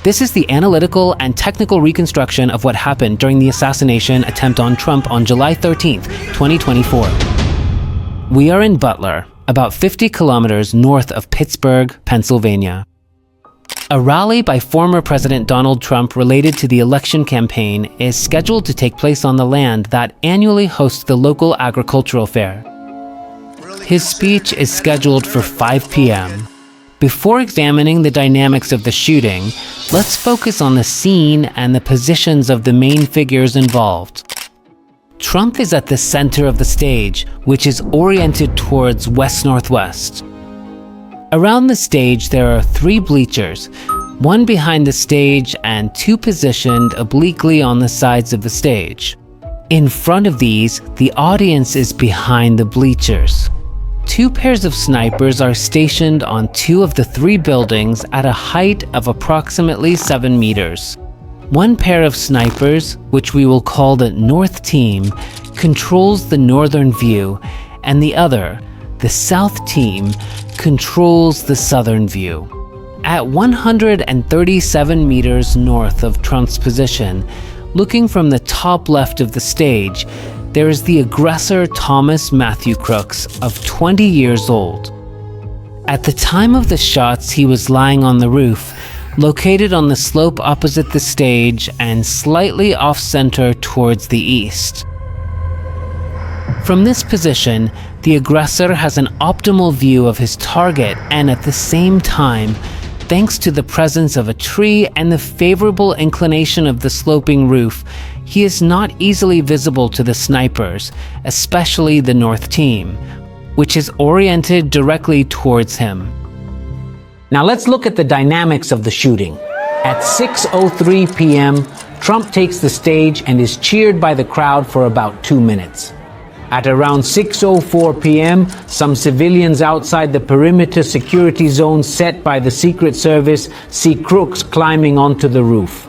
This is the analytical and technical reconstruction of what happened during the assassination attempt on Trump on July 13th, 2024. We are in Butler, about 50 kilometers north of Pittsburgh, Pennsylvania. A rally by former President Donald Trump related to the election campaign is scheduled to take place on the land that annually hosts the local agricultural fair. His speech is scheduled for 5 p.m. Before examining the dynamics of the shooting, let's focus on the scene and the positions of the main figures involved. Trump is at the center of the stage, which is oriented towards west-northwest. Around the stage there are 3 bleachers, one behind the stage and 2 positioned obliquely on the sides of the stage. In front of these, the audience is behind the bleachers. 2 pairs of snipers are stationed on 2 of the 3 buildings at a height of approximately 7 meters. One pair of snipers, which we will call the North Team, controls the northern view, and the other, the South Team, controls the southern view. At 137 meters north of Trump's position, looking from the top left of the stage, there is the aggressor Thomas Matthew Crooks of 20 years old. At the time of the shots, he was lying on the roof, located on the slope opposite the stage and slightly off-center towards the east. From this position, the aggressor has an optimal view of his target, and at the same time, thanks to the presence of a tree and the favorable inclination of the sloping roof, he is not easily visible to the snipers, especially the North Team, which is oriented directly towards him. Now let's look at the dynamics of the shooting. At 6:03 p.m., Trump takes the stage and is cheered by the crowd for about 2 minutes. At around 6:04 p.m., some civilians outside the perimeter security zone set by the Secret Service see Crooks climbing onto the roof.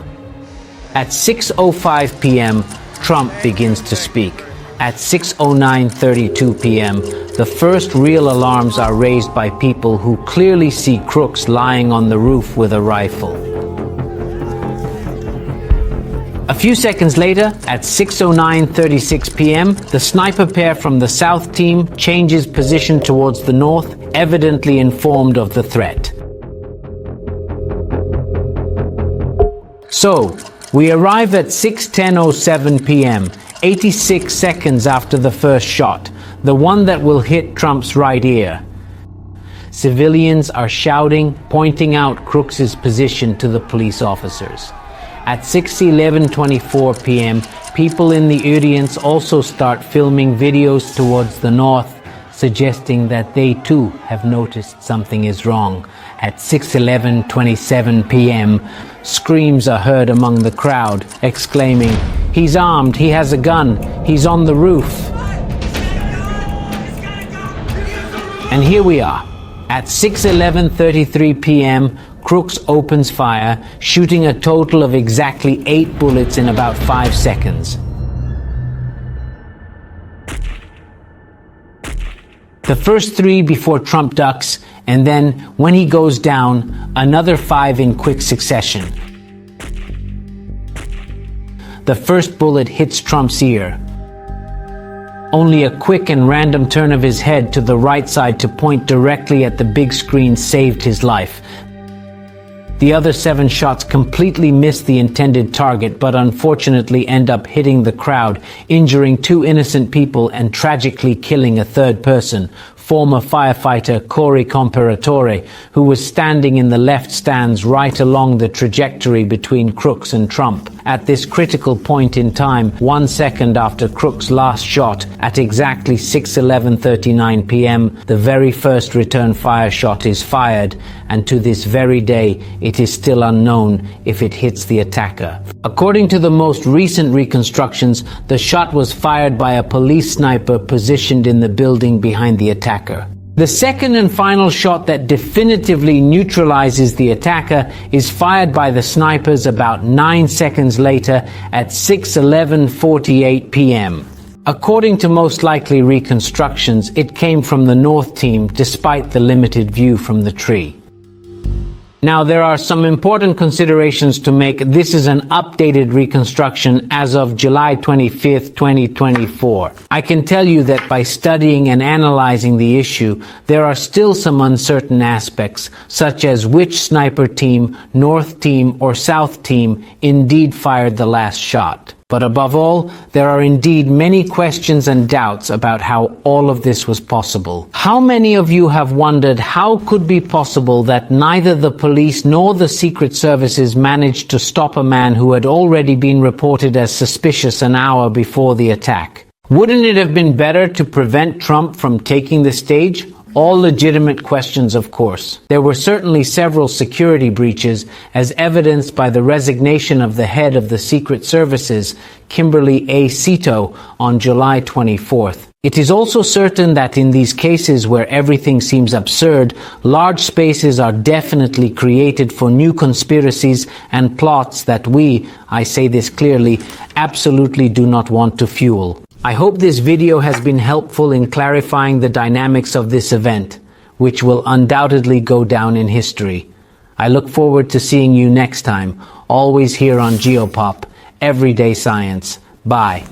At 6:05 p.m., Trump begins to speak. At 6:09:32 p.m., the first real alarms are raised by people who clearly see Crooks lying on the roof with a rifle. A few seconds later, at 6:09:36 p.m., the sniper pair from the South Team changes position towards the north, evidently informed of the threat. So, we arrive at 6:10:07 p.m., 86 seconds after the first shot, the one that will hit Trump's right ear. Civilians are shouting, pointing out Crooks's position to the police officers. At 6:11:24 p.m., people in the audience also start filming videos towards the north, suggesting that they too have noticed something is wrong. At 6:11:27 p.m., screams are heard among the crowd, exclaiming, "He's armed, he has a gun, he's on the roof." And here we are. At 6:11:33 p.m., Crooks opens fire, shooting a total of exactly 8 bullets in about 5 seconds. The first 3 before Trump ducks, and then, when he goes down, another 5 in quick succession. The first bullet hits Trump's ear. Only a quick and random turn of his head to the right side to point directly at the big screen saved his life. The other 7 shots completely miss the intended target, but unfortunately end up hitting the crowd, injuring 2 innocent people and tragically killing a 3rd person, former firefighter Corey Comparatore, who was standing in the left stands right along the trajectory between Crooks and Trump. At this critical point in time, 1 second after Crooks' last shot, at exactly 6:11:39 p.m., the very first return fire shot is fired, and to this very day, it is still unknown if it hits the attacker. According to the most recent reconstructions, the shot was fired by a police sniper positioned in the building behind the attacker. The second and final shot that definitively neutralizes the attacker is fired by the snipers about 9 seconds later at 6:11:48 p.m. According to most likely reconstructions, it came from the North Team despite the limited view from the tree. Now, there are some important considerations to make. This is an updated reconstruction as of July 25th, 2024. I can tell you that by studying and analyzing the issue, there are still some uncertain aspects, such as which sniper team, North team or South team, indeed fired the last shot. But above all, there are indeed many questions and doubts about how all of this was possible. How many of you have wondered how could be possible that neither the police nor the Secret Services managed to stop a man who had already been reported as suspicious an hour before the attack? Wouldn't it have been better to prevent Trump from taking the stage? All legitimate questions, of course. There were certainly several security breaches, as evidenced by the resignation of the head of the Secret Services, Kimberly A. Cito, on July 24th. It is also certain that in these cases where everything seems absurd, large spaces are definitely created for new conspiracies and plots that we, I say this clearly, absolutely do not want to fuel. I hope this video has been helpful in clarifying the dynamics of this event, which will undoubtedly go down in history. I look forward to seeing you next time, always here on GeoPop, Everyday Science. Bye.